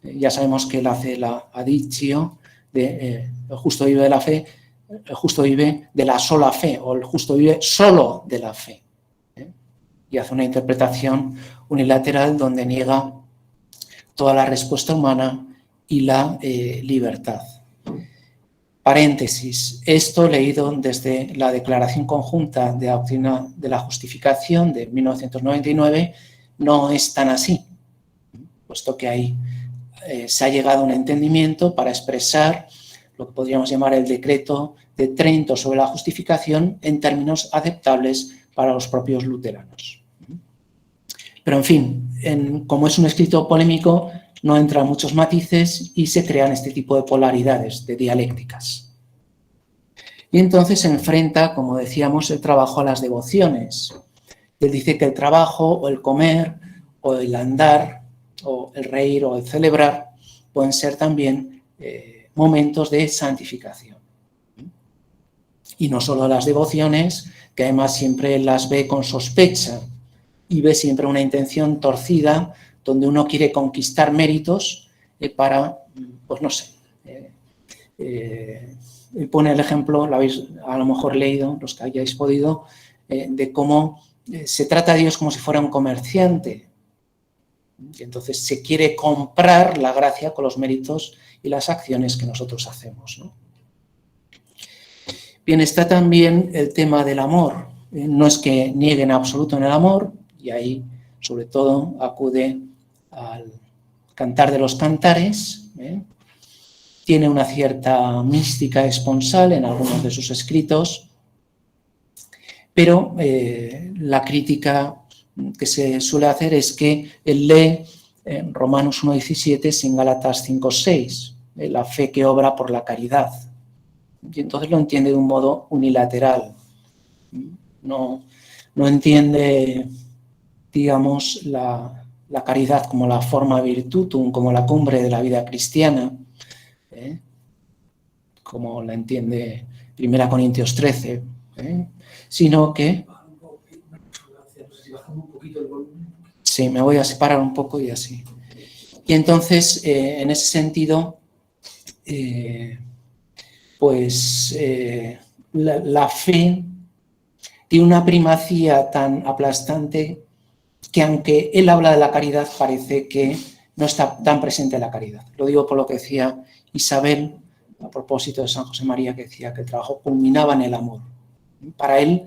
Ya sabemos que la fe, la adictio, el justo vive de la fe, el justo vive de la sola fe, o el justo vive solo de la fe. Y hace una interpretación unilateral donde niega toda la respuesta humana y la libertad. Paréntesis, esto leído desde la Declaración Conjunta de Doctrina de la Justificación de 1999 no es tan así, puesto que ahí se ha llegado a un entendimiento para expresar lo que podríamos llamar el decreto de Trento sobre la justificación en términos aceptables para los propios luteranos. Pero en fin, como es un escrito polémico, no entra en muchos matices y se crean este tipo de polaridades, de dialécticas. Y entonces se enfrenta, como decíamos, el trabajo a las devociones. Él dice que el trabajo o el comer o el andar o el reír o el celebrar pueden ser también momentos de santificación. Y no solo las devociones, que además siempre las ve con sospecha y ve siempre una intención torcida donde uno quiere conquistar méritos para, pues no sé, pone el ejemplo, lo habéis a lo mejor leído, los que hayáis podido, de cómo se trata a Dios como si fuera un comerciante. Y entonces se quiere comprar la gracia con los méritos y las acciones que nosotros hacemos, ¿no? Bien, está también el tema del amor. No es que nieguen absoluto en el amor, y ahí sobre todo acude al Cantar de los Cantares, tiene una cierta mística esponsal en algunos de sus escritos, pero la crítica que se suele hacer es que él lee en Romanos 1:17 sin Gálatas 5:6, la fe que obra por la caridad. Y entonces lo entiende de un modo unilateral. No entiende, digamos, la caridad como la forma virtutum, como la cumbre de la vida cristiana, como la entiende 1 Corintios 13, sino que... Sí, me voy a separar un poco y así. Y entonces, en ese sentido, la fe tiene una primacía tan aplastante que aunque él habla de la caridad, parece que no está tan presente la caridad. Lo digo por lo que decía Isabel a propósito de San José María, que decía que el trabajo culminaba en el amor. Para él,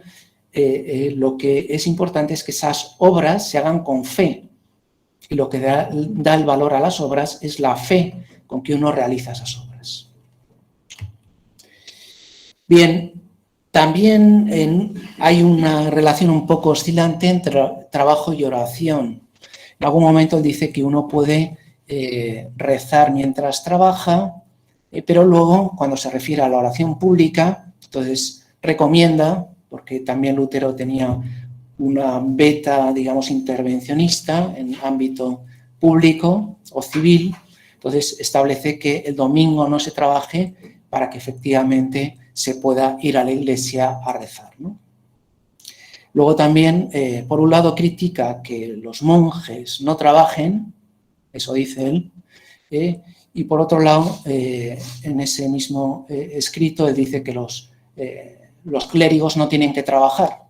lo que es importante es que esas obras se hagan con fe. Y lo que da el valor a las obras es la fe con que uno realiza esas obras. Bien, también hay una relación un poco oscilante entre trabajo y oración. En algún momento él dice que uno puede rezar mientras trabaja, pero luego, cuando se refiere a la oración pública, entonces recomienda, porque también Lutero tenía una beta, digamos, intervencionista en ámbito público o civil, entonces establece que el domingo no se trabaje para que efectivamente se pueda ir a la iglesia a rezar, ¿no? Luego también, por un lado, critica que los monjes no trabajen, eso dice él, y por otro lado, en ese mismo escrito, él dice que los clérigos no tienen que trabajar,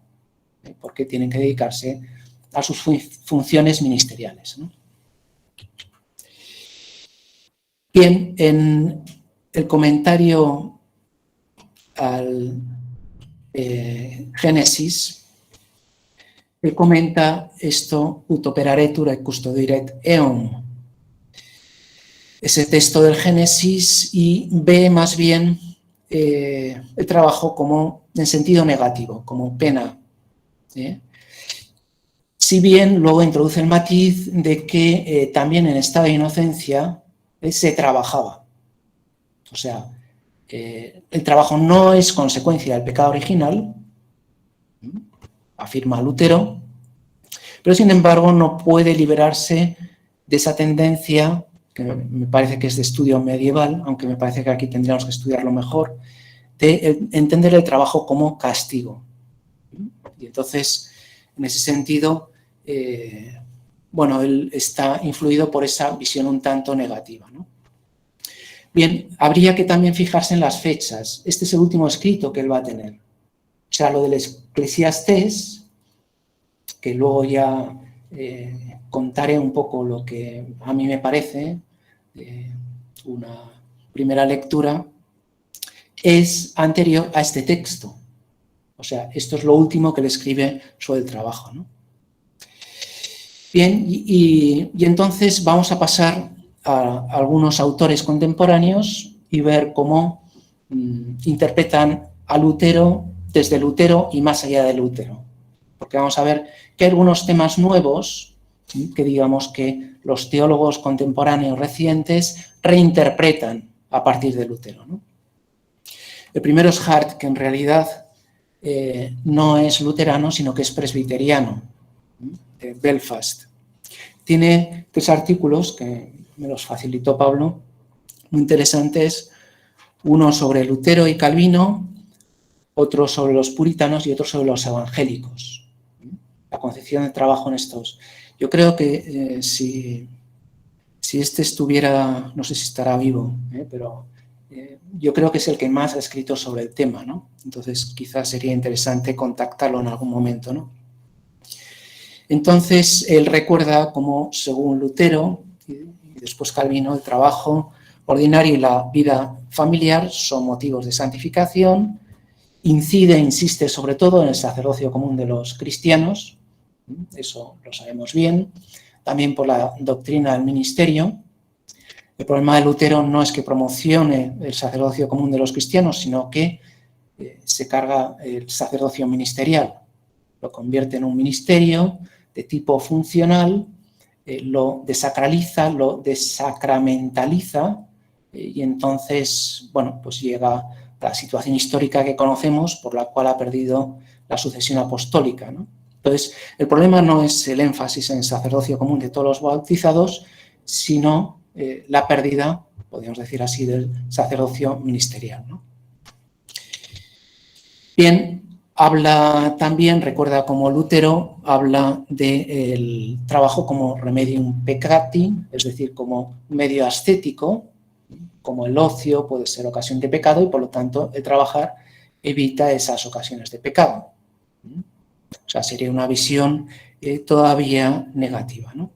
porque tienen que dedicarse a sus funciones ministeriales, ¿no? Bien, en el comentario al Génesis, él comenta esto, ut operaretur et custodiret eum, ese texto del Génesis, y ve más bien el trabajo como en sentido negativo, como pena. Si bien luego introduce el matiz de que también en estado de inocencia se trabajaba. O sea, el trabajo no es consecuencia del pecado original, afirma Lutero, pero sin embargo no puede liberarse de esa tendencia, que me parece que es de estudio medieval, aunque me parece que aquí tendríamos que estudiarlo mejor, de entender el trabajo como castigo. Y entonces, en ese sentido, bueno, él está influido por esa visión un tanto negativa, ¿no? Bien, habría que también fijarse en las fechas. Este es el último escrito que él va a tener. O sea, lo del Eclesiastés, que luego ya contaré un poco lo que a mí me parece, una primera lectura, es anterior a este texto. O sea, esto es lo último que le escribe sobre el trabajo, ¿no? Bien, y entonces vamos a pasar a algunos autores contemporáneos y ver cómo interpretan a Lutero desde Lutero y más allá de Lutero. Porque vamos a ver que hay algunos temas nuevos que digamos que los teólogos contemporáneos recientes reinterpretan a partir de Lutero, ¿no? El primero es Hart, que en realidad no es luterano, sino que es presbiteriano, de Belfast. Tiene 3 artículos que me los facilitó Pablo, muy interesantes, uno sobre Lutero y Calvino, otro sobre los puritanos y otro sobre los evangélicos. La concepción del trabajo en estos. Yo creo que si este estuviera, no sé si estará vivo, pero yo creo que es el que más ha escrito sobre el tema, ¿no? Entonces quizás sería interesante contactarlo en algún momento, ¿no? Entonces, él recuerda cómo, según Lutero y después Calvino, el trabajo ordinario y la vida familiar son motivos de santificación, insiste sobre todo en el sacerdocio común de los cristianos, eso lo sabemos bien, también por la doctrina del ministerio. El problema de Lutero no es que promocione el sacerdocio común de los cristianos, sino que se carga el sacerdocio ministerial, lo convierte en un ministerio de tipo funcional, lo desacraliza, lo desacramentaliza y entonces, bueno, pues llega la situación histórica que conocemos por la cual ha perdido la sucesión apostólica, ¿no? Entonces, el problema no es el énfasis en el sacerdocio común de todos los bautizados, sino la pérdida, podríamos decir así, del sacerdocio ministerial, ¿no? Bien, habla también, recuerda como Lutero, habla del trabajo como remedium peccati, es decir, como medio ascético, como el ocio puede ser ocasión de pecado y por lo tanto el trabajar evita esas ocasiones de pecado. O sea, sería una visión todavía negativa, ¿no?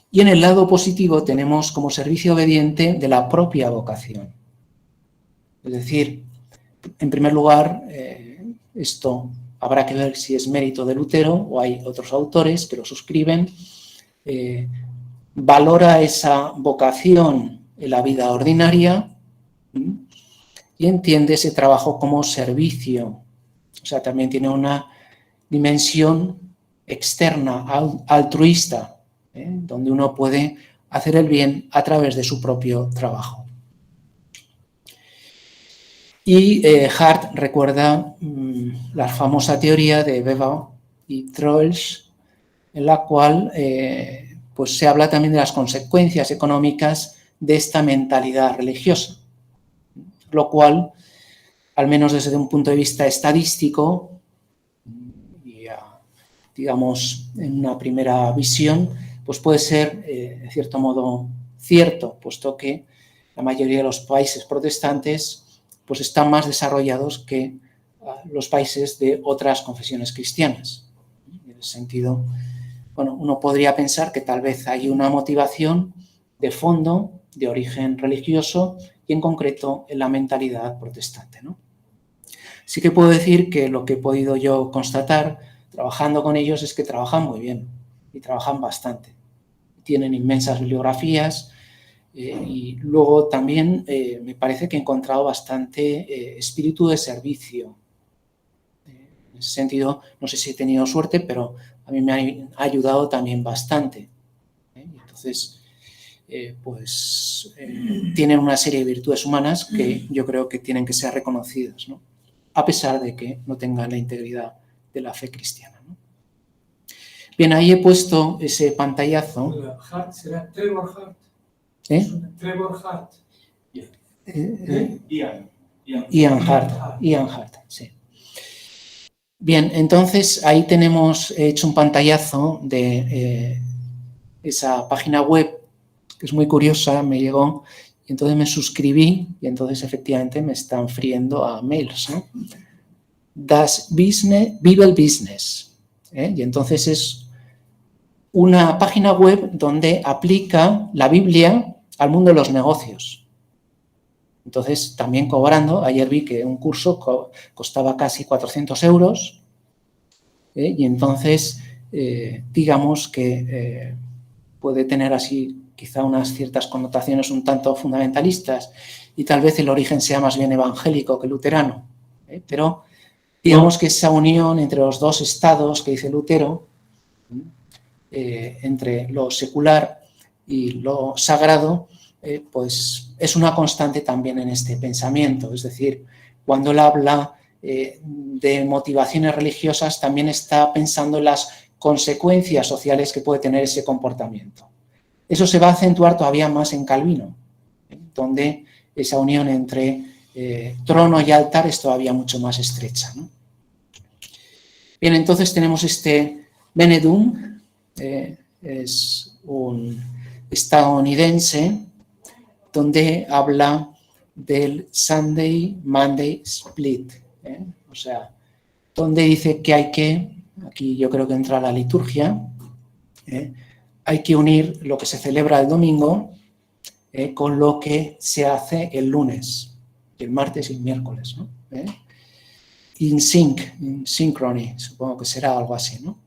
Y en el lado positivo tenemos como servicio obediente de la propia vocación. Es decir, en primer lugar, esto habrá que ver si es mérito de Lutero o hay otros autores que lo suscriben, valora esa vocación en la vida ordinaria y entiende ese trabajo como servicio. O sea, también tiene una dimensión externa, altruista, donde uno puede hacer el bien a través de su propio trabajo. Y Hart recuerda la famosa teoría de Weber y Troeltsch, en la cual pues se habla también de las consecuencias económicas de esta mentalidad religiosa, lo cual, al menos desde un punto de vista estadístico, y digamos en una primera visión, pues puede ser, de cierto modo, cierto, puesto que la mayoría de los países protestantes pues están más desarrollados que los países de otras confesiones cristianas. En ese sentido, bueno, uno podría pensar que tal vez hay una motivación de fondo, de origen religioso y en concreto en la mentalidad protestante, ¿no? Sí que puedo decir que lo que he podido yo constatar trabajando con ellos es que trabajan muy bien y trabajan bastante. Tienen inmensas bibliografías, y luego también me parece que he encontrado bastante espíritu de servicio. En ese sentido, no sé si he tenido suerte, pero a mí me ha ayudado también bastante. Entonces, tienen una serie de virtudes humanas que yo creo que tienen que ser reconocidas, ¿no? A pesar de que no tengan la integridad de la fe cristiana, ¿no? Bien, ahí he puesto ese pantallazo. Hart será Trevor Hart. Trevor Hart. Ian Hart, sí. Bien, entonces ahí tenemos hecho un pantallazo de esa página web, que es muy curiosa, me llegó, y entonces me suscribí, y entonces efectivamente me están friendo a mails, ¿no? Das Business, Bible Business, y entonces es una página web donde aplica la Biblia al mundo de los negocios. Entonces, también cobrando, ayer vi que un curso costaba casi 400 euros, y entonces, digamos que puede tener así quizá unas ciertas connotaciones un tanto fundamentalistas y tal vez el origen sea más bien evangélico que luterano, pero digamos que esa unión entre los dos estados que dice Lutero, entre lo secular y lo sagrado, pues es una constante también en este pensamiento. Es decir, cuando él habla de motivaciones religiosas, también está pensando en las consecuencias sociales que puede tener ese comportamiento. Eso se va a acentuar todavía más en Calvino, donde esa unión entre trono y altar es todavía mucho más estrecha, ¿no? Bien, entonces tenemos este Benedum, es un estadounidense, donde habla del Sunday-Monday Split, o sea, donde dice que hay que, aquí yo creo que entra la liturgia, hay que unir lo que se celebra el domingo con lo que se hace el lunes, el martes y el miércoles, ¿no? In sync, in synchrony, supongo que será algo así, ¿no?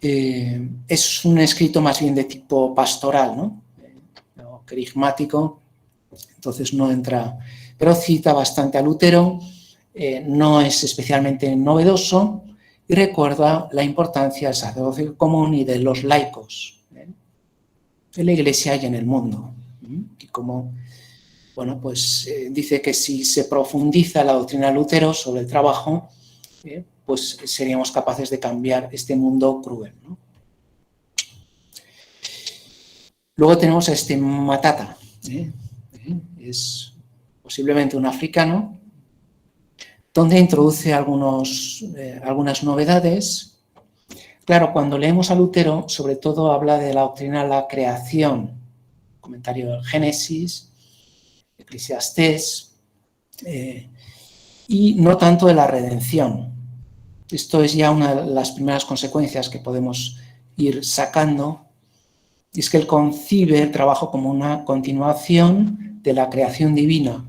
Es un escrito más bien de tipo pastoral, ¿no? Querigmático, entonces no entra, pero cita bastante a Lutero, no es especialmente novedoso y recuerda la importancia del sacerdocio común y de los laicos en la Iglesia y en el mundo. Y como, bueno, pues dice que si se profundiza la doctrina de Lutero sobre el trabajo, pues seríamos capaces de cambiar este mundo cruel, ¿no? Luego tenemos a este Matata, es posiblemente un africano, donde introduce algunas novedades. Claro, cuando leemos a Lutero, sobre todo habla de la doctrina de la creación, comentario del Génesis, Eclesiastés, y no tanto de la redención. Esto es ya una de las primeras consecuencias que podemos ir sacando, y es que él concibe el trabajo como una continuación de la creación divina.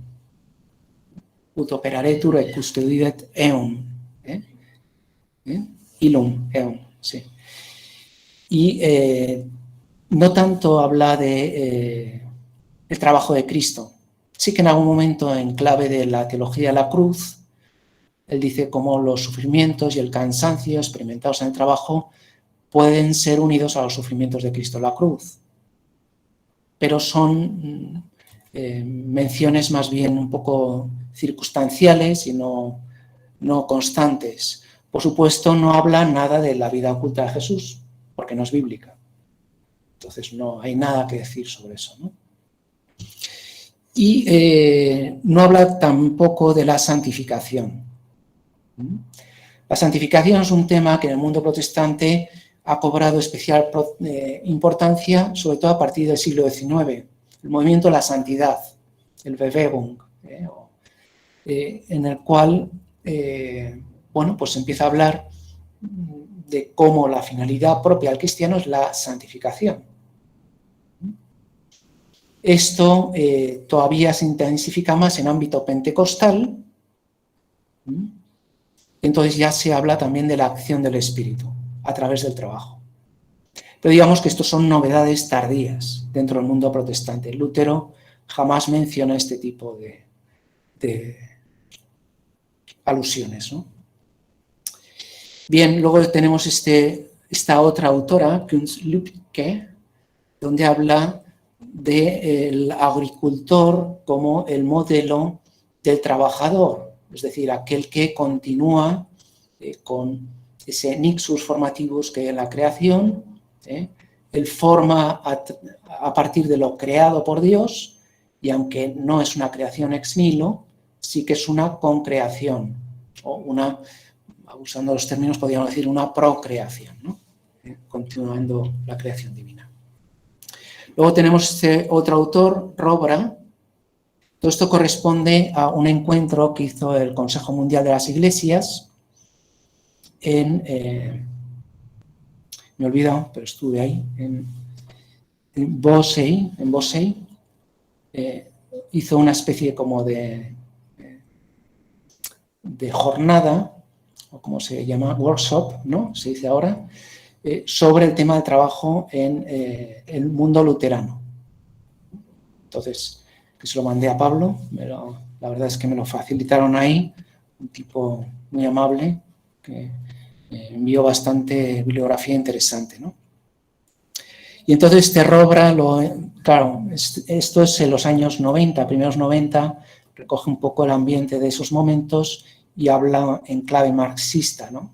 Ut operaretur et custodiet eum. Ilum eum, sí. Y no tanto habla de el trabajo de Cristo. Sí que en algún momento, en clave de la teología de la cruz, él dice cómo los sufrimientos y el cansancio experimentados en el trabajo pueden ser unidos a los sufrimientos de Cristo en la cruz. Pero son menciones más bien un poco circunstanciales y no constantes. Por supuesto, no habla nada de la vida oculta de Jesús, porque no es bíblica. Entonces no hay nada que decir sobre eso, ¿no? Y no habla tampoco de la santificación. La santificación es un tema que en el mundo protestante ha cobrado especial importancia, sobre todo a partir del siglo XIX, el movimiento de la santidad, el Bewegung, en el cual, bueno, pues se empieza a hablar de cómo la finalidad propia del cristiano es la santificación. Esto todavía se intensifica más en ámbito pentecostal, entonces ya se habla también de la acción del Espíritu a través del trabajo. Pero digamos que estos son novedades tardías dentro del mundo protestante. Lutero jamás menciona este tipo de alusiones, ¿no? Bien, luego tenemos esta otra autora, Kunz Lübke, donde habla del agricultor como el modelo del trabajador, es decir, aquel que continúa con ese nixus formativus que es la creación, él forma a partir de lo creado por Dios, y aunque no es una creación ex nihilo, sí que es una concreación, o una usando los términos, podríamos decir una procreación, ¿no? Continuando la creación divina. Luego tenemos este otro autor, Robra. Todo esto corresponde a un encuentro que hizo el Consejo Mundial de las Iglesias en, me he olvidado, pero estuve ahí, en Bossey, hizo una especie como de jornada, o como se llama, workshop, ¿no? Se dice ahora, sobre el tema del trabajo en el mundo luterano. Entonces, que se lo mandé a Pablo, la verdad es que me lo facilitaron ahí, un tipo muy amable, que envió bastante bibliografía interesante, ¿no? Y entonces este Robra, claro, esto es en los años 90, primeros 90, recoge un poco el ambiente de esos momentos y habla en clave marxista, ¿no?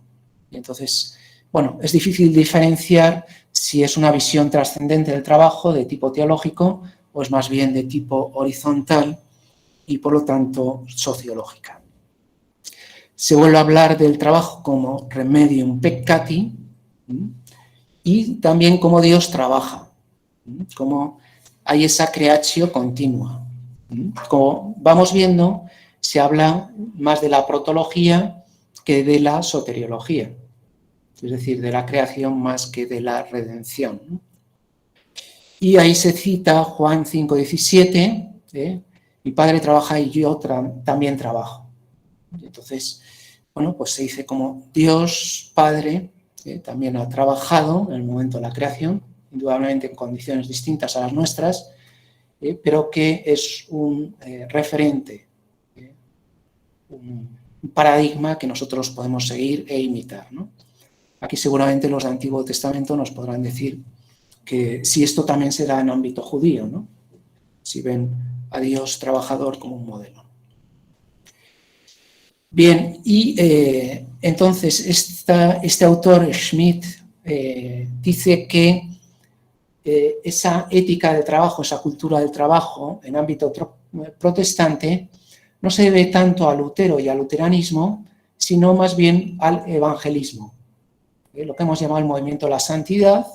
Y entonces, bueno, es difícil diferenciar si es una visión trascendente del trabajo de tipo teológico o es más bien de tipo horizontal y por lo tanto sociológica. Se vuelve a hablar del trabajo como remedium peccati y también cómo Dios trabaja, cómo hay esa creatio continua. Como vamos viendo, se habla más de la protología que de la soteriología, es decir, de la creación más que de la redención. Y ahí se cita Juan 5:17, mi Padre trabaja y yo también trabajo. Entonces, bueno, pues se dice como Dios Padre también ha trabajado en el momento de la creación, indudablemente en condiciones distintas a las nuestras, pero que es un referente, un paradigma que nosotros podemos seguir e imitar, ¿no? Aquí seguramente los del Antiguo Testamento nos podrán decir que si esto también se da en ámbito judío, ¿no? Si ven a Dios trabajador como un modelo. Bien, y entonces este autor, Schmidt, dice que esa ética del trabajo, esa cultura del trabajo en ámbito protestante no se debe tanto a Lutero y al luteranismo, sino más bien al evangelismo. Lo que hemos llamado el movimiento de la santidad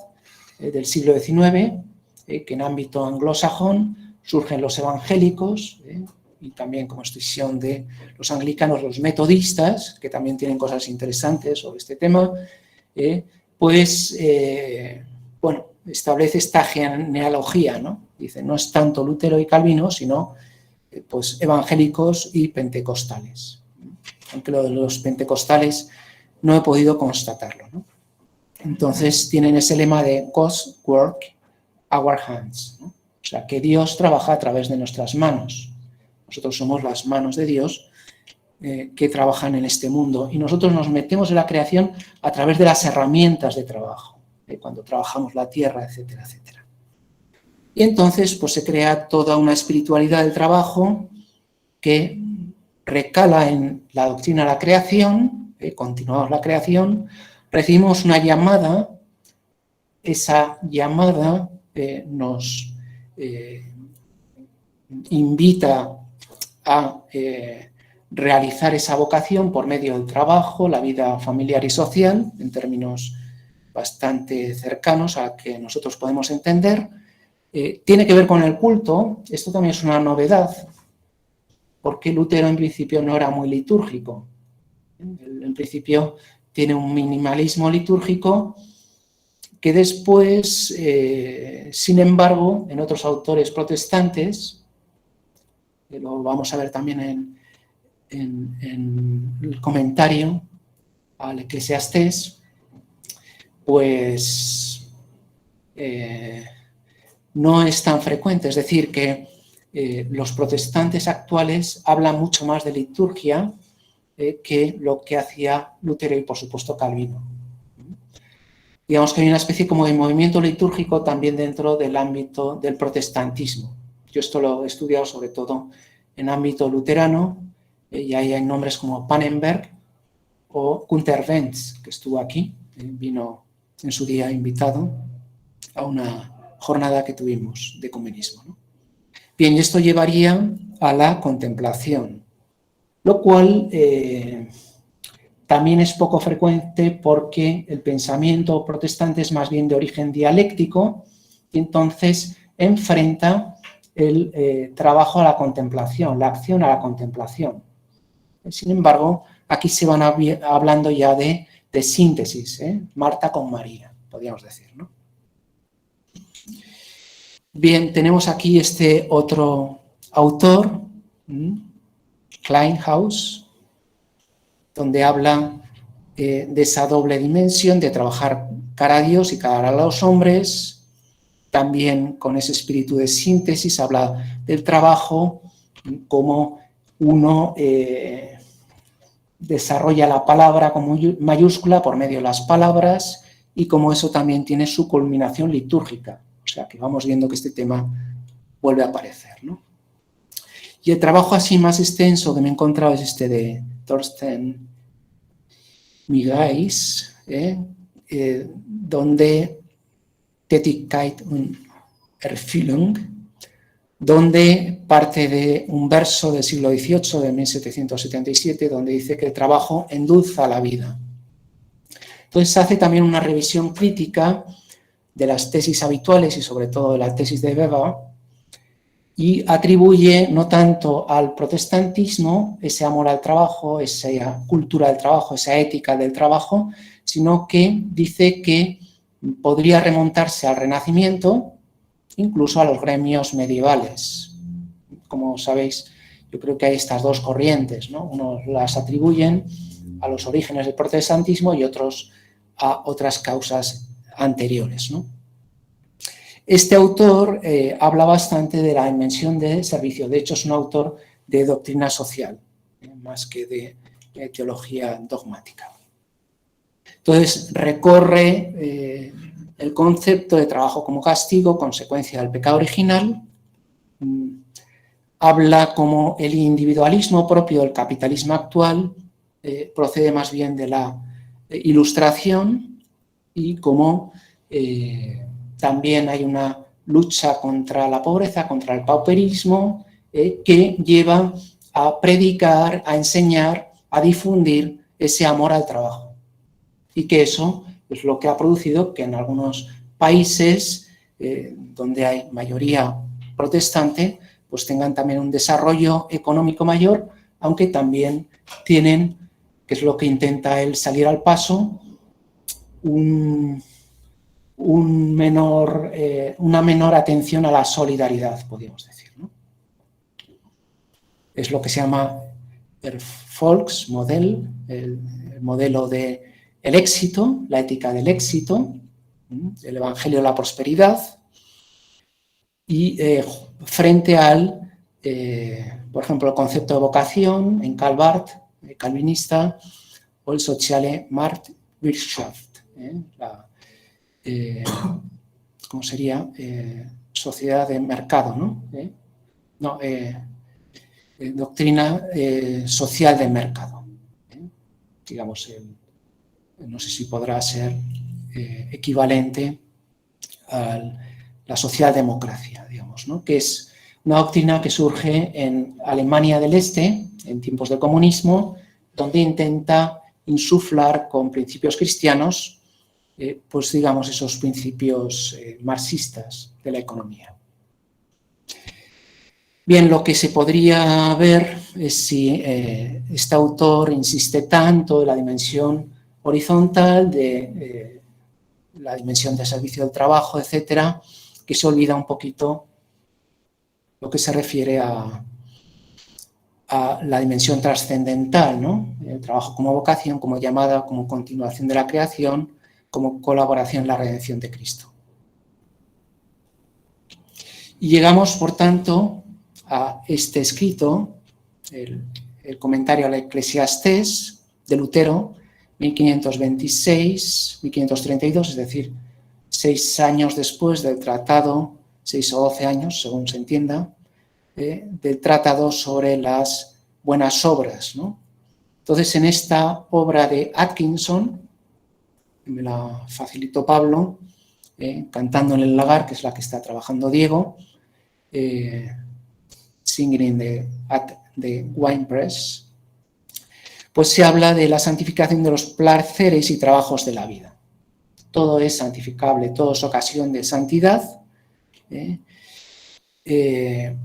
del siglo XIX, que en ámbito anglosajón surgen los evangélicos, y también como extensión de los anglicanos, los metodistas, que también tienen cosas interesantes sobre este tema, bueno, establece esta genealogía, ¿no? Dice, no es tanto Lutero y Calvino, sino pues evangélicos y pentecostales. Aunque lo de los pentecostales no he podido constatarlo, ¿no? Entonces tienen ese lema de God's work, our hands, ¿no? O sea, que Dios trabaja a través de nuestras manos. Nosotros somos las manos de Dios que trabajan en este mundo y nosotros nos metemos en la creación a través de las herramientas de trabajo, cuando trabajamos la tierra, etcétera, etcétera. Y entonces pues se crea toda una espiritualidad del trabajo que recala en la doctrina de la creación, continuamos la creación, recibimos una llamada, esa llamada nos invita a realizar esa vocación por medio del trabajo, la vida familiar y social, en términos bastante cercanos a que nosotros podemos entender. Tiene que ver con el culto, esto también es una novedad, porque Lutero en principio no era muy litúrgico. En principio tiene un minimalismo litúrgico que después, sin embargo, en otros autores protestantes, lo vamos a ver también en el comentario al Eclesiastés, pues no es tan frecuente. Es decir, que los protestantes actuales hablan mucho más de liturgia que lo que hacía Lutero y, por supuesto, Calvino. Digamos que hay una especie como de movimiento litúrgico también dentro del ámbito del protestantismo. Yo esto lo he estudiado sobre todo en ámbito luterano, y ahí hay nombres como Pannenberg o Gunther Wenz, que estuvo aquí, vino en su día invitado a una jornada que tuvimos de ecumenismo, ¿no? Bien, y esto llevaría a la contemplación, lo cual también es poco frecuente porque el pensamiento protestante es más bien de origen dialéctico y entonces enfrenta el trabajo a la contemplación, la acción a la contemplación. Sin embargo, aquí se van hablando ya de síntesis, Marta con María, podríamos decir, ¿no? Bien, tenemos aquí este otro autor, Kleinhaus, donde habla de esa doble dimensión de trabajar cara a Dios y cara a los hombres. También con ese espíritu de síntesis habla del trabajo como uno desarrolla la palabra con mayúscula por medio de las palabras y como eso también tiene su culminación litúrgica. O sea que vamos viendo que este tema vuelve a aparecer, ¿no? Y el trabajo así más extenso que me he encontrado es este de Thorsten Migais, donde Tätigkeit und Erfüllung, donde parte de un verso del siglo XVIII, de 1777, donde dice que el trabajo endulza la vida. Entonces hace también una revisión crítica de las tesis habituales y sobre todo de la tesis de Weber y atribuye no tanto al protestantismo ese amor al trabajo, esa cultura del trabajo, esa ética del trabajo, sino que dice que podría remontarse al Renacimiento, incluso a los gremios medievales. Como sabéis, yo creo que hay estas dos corrientes, ¿no? Unos las atribuyen a los orígenes del protestantismo y otros a otras causas anteriores, ¿no? Este autor habla bastante de la dimensión de servicio. De hecho, es un autor de doctrina social, más que de teología dogmática. Entonces, recorre el concepto de trabajo como castigo, consecuencia del pecado original. Habla como el individualismo propio del capitalismo actual procede más bien de la ilustración y como también hay una lucha contra la pobreza, contra el pauperismo, que lleva a predicar, a enseñar, a difundir ese amor al trabajo. Y que eso es lo que ha producido que en algunos países donde hay mayoría protestante, pues tengan también un desarrollo económico mayor, aunque también tienen, que es lo que intenta él salir al paso, una menor atención a la solidaridad, podríamos decir, ¿no? Es lo que se llama el Volksmodell, el modelo del éxito, la ética del éxito, el evangelio de la prosperidad, y frente al, por ejemplo, el concepto de vocación en Karl Barth, calvinista, o el Soziale Marktwirtschaft, ¿cómo sería? Sociedad de mercado, ¿no? Doctrina social del mercado. Digamos, no sé si podrá ser equivalente a la socialdemocracia, digamos, ¿no? Que es una doctrina que surge en Alemania del Este, en tiempos del comunismo, donde intenta insuflar con principios cristianos, pues digamos, esos principios marxistas de la economía. Bien, lo que se podría ver es si este autor insiste tanto en la dimensión horizontal, de la dimensión de servicio del trabajo, etcétera, que se olvida un poquito lo que se refiere a la dimensión trascendental, ¿no? El trabajo como vocación, como llamada, como continuación de la creación, como colaboración en la redención de Cristo. Y llegamos, por tanto, a este escrito, el comentario a la Eclesiastés de Lutero, 1526-1532, es decir, 6 años después del tratado, 6 o 12 años, según se entienda, del tratado sobre las buenas obras, ¿no? Entonces, en esta obra de Atkinson, me la facilitó Pablo, Cantando en el lagar, que es la que está trabajando Diego, Singing in the Wine Press, pues se habla de la santificación de los placeres y trabajos de la vida. Todo es santificable, todo es ocasión de santidad. Este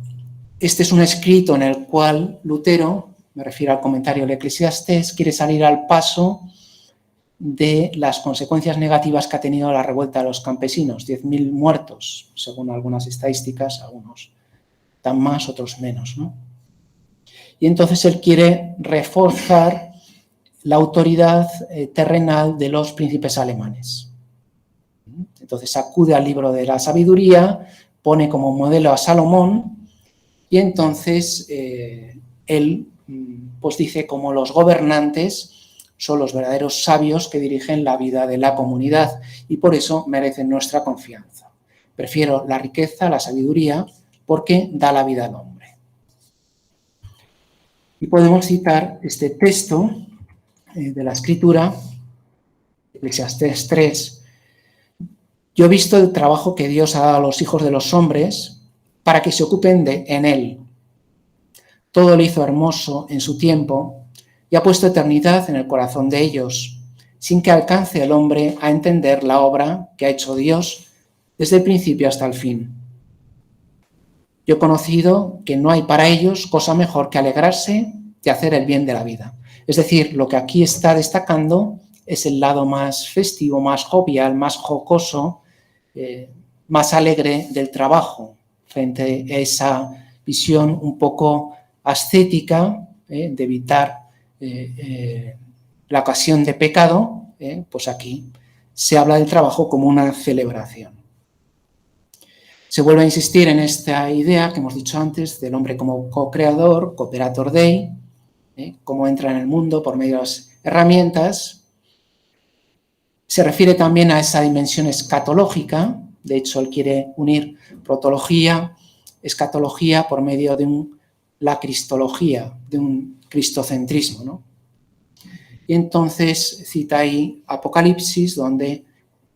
es un escrito en el cual Lutero, me refiero al comentario del Eclesiastés, quiere salir al paso de las consecuencias negativas que ha tenido la revuelta de los campesinos. 10.000 muertos, según algunas estadísticas, algunos dan más, otros menos, ¿no? Y entonces él quiere reforzar la autoridad terrenal de los príncipes alemanes. Entonces acude al libro de la sabiduría, pone como modelo a Salomón y entonces él pues dice como los gobernantes son los verdaderos sabios que dirigen la vida de la comunidad y por eso merecen nuestra confianza. Prefiero la riqueza, la sabiduría, porque da la vida al hombre. Y podemos citar este texto de la Escritura, Eclesiastés 3. Yo he visto el trabajo que Dios ha dado a los hijos de los hombres para que se ocupen en él. Todo lo hizo hermoso en su tiempo y ha puesto eternidad en el corazón de ellos, sin que alcance el hombre a entender la obra que ha hecho Dios desde el principio hasta el fin. Yo he conocido que no hay para ellos cosa mejor que alegrarse de hacer el bien de la vida. Es decir, lo que aquí está destacando es el lado más festivo, más jovial, más jocoso, más alegre del trabajo, frente a esa visión un poco ascética de evitar la ocasión de pecado, pues aquí se habla del trabajo como una celebración. Se vuelve a insistir en esta idea que hemos dicho antes del hombre como co-creador, cooperator dei, cómo entra en el mundo por medio de las herramientas. Se refiere también a esa dimensión escatológica. De hecho, él quiere unir protología, escatología por medio de la cristología, de un cristocentrismo, ¿no? Y entonces cita ahí Apocalipsis, donde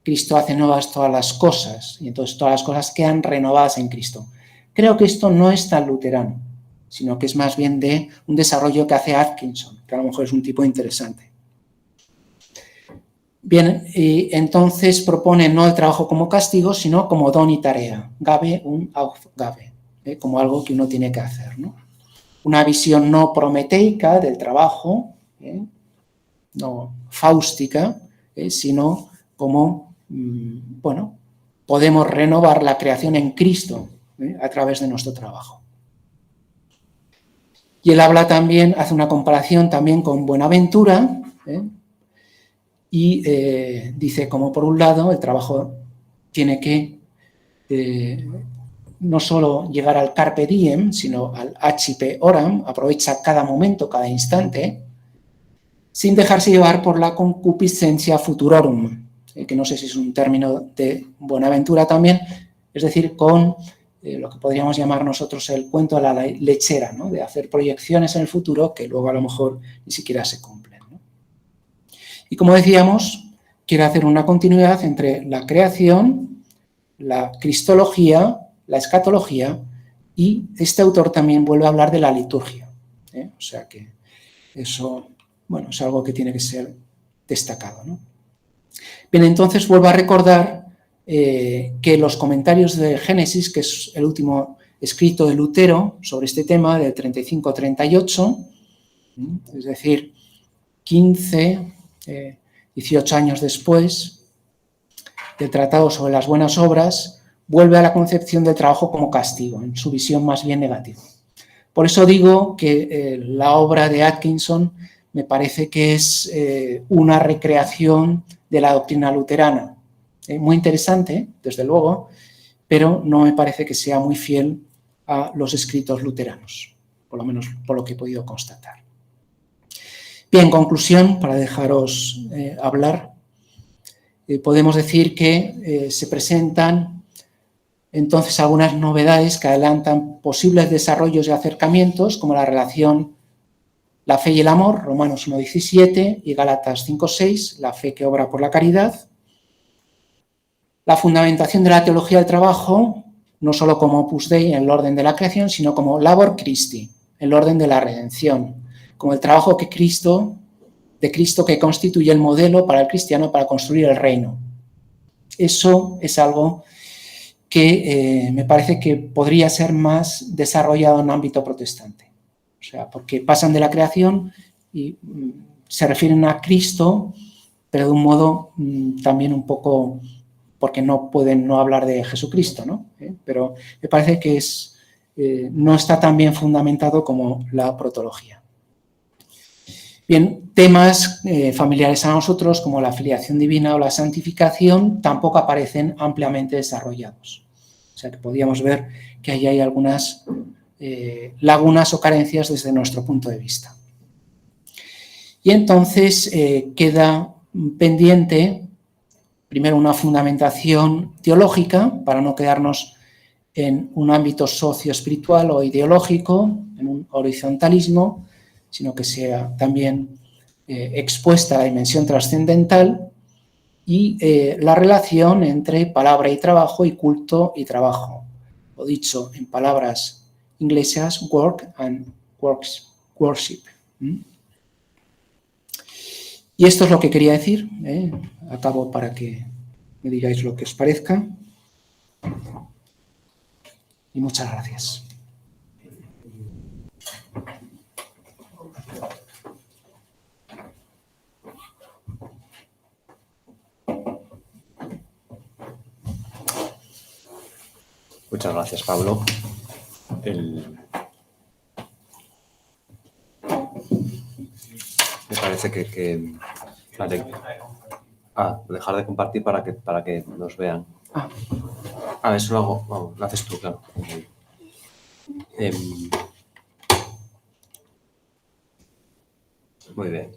Cristo hace nuevas todas las cosas, y entonces todas las cosas quedan renovadas en Cristo. Creo que esto no es tan luterano, sino que es más bien de un desarrollo que hace Atkinson, que a lo mejor es un tipo interesante. Bien, y entonces propone no el trabajo como castigo, sino como don y tarea, Gabe und Aufgabe, como algo que uno tiene que hacer, ¿no? Una visión no prometeica del trabajo, no fáustica, sino como, bueno, podemos renovar la creación en Cristo a través de nuestro trabajo. Y él habla también, hace una comparación también con Buenaventura, y dice como por un lado el trabajo tiene que no solo llegar al carpe diem, sino al accipe oram, aprovecha cada momento, cada instante, sin dejarse llevar por la concupiscencia futurorum, que no sé si es un término de Buenaventura también, es decir, con lo que podríamos llamar nosotros el cuento de la lechera, ¿no? De hacer proyecciones en el futuro que luego a lo mejor ni siquiera se cumplen, ¿no? Y como decíamos, quiere hacer una continuidad entre la creación, la cristología, la escatología, y este autor también vuelve a hablar de la liturgia, o sea que eso, bueno, es algo que tiene que ser destacado, ¿no? Bien, entonces vuelvo a recordar que los comentarios de Génesis, que es el último escrito de Lutero sobre este tema, del 35-38, es decir, 15, 18 años después del Tratado sobre las Buenas Obras, vuelve a la concepción del trabajo como castigo, en su visión más bien negativa. Por eso digo que la obra de Atkinson me parece que es una recreación de la doctrina luterana. Muy interesante, desde luego, pero no me parece que sea muy fiel a los escritos luteranos, por lo menos por lo que he podido constatar. Bien, en conclusión, para dejaros hablar, podemos decir que se presentan entonces algunas novedades que adelantan posibles desarrollos y acercamientos, como la relación la fe y el amor, Romanos 1:17 y Gálatas 5:6, la fe que obra por la caridad. La fundamentación de la teología del trabajo, no solo como Opus Dei en el orden de la creación, sino como Labor Christi, el orden de la redención, como el trabajo que Cristo de Cristo que constituye el modelo para el cristiano para construir el reino. Eso es algo que me parece que podría ser más desarrollado en ámbito protestante. O sea, porque pasan de la creación y se refieren a Cristo, pero de un modo también un poco, porque no pueden no hablar de Jesucristo, ¿no? Pero me parece que no está tan bien fundamentado como la protología. Bien, temas familiares a nosotros, como la filiación divina o la santificación, tampoco aparecen ampliamente desarrollados. O sea que podríamos ver que ahí hay algunas lagunas o carencias desde nuestro punto de vista. Y entonces queda pendiente, primero, una fundamentación teológica, para no quedarnos en un ámbito socioespiritual o ideológico, en un horizontalismo, sino que sea también expuesta a la dimensión trascendental y la relación entre palabra y trabajo y culto y trabajo, o dicho en palabras inglesas, work and worship. Y esto es lo que quería decir, acabo para que me digáis lo que os parezca. Y muchas gracias. Muchas gracias, Pablo. Me parece que dejar de compartir para que nos vean. Eso lo hago. Vamos, lo haces tú, claro. Muy bien.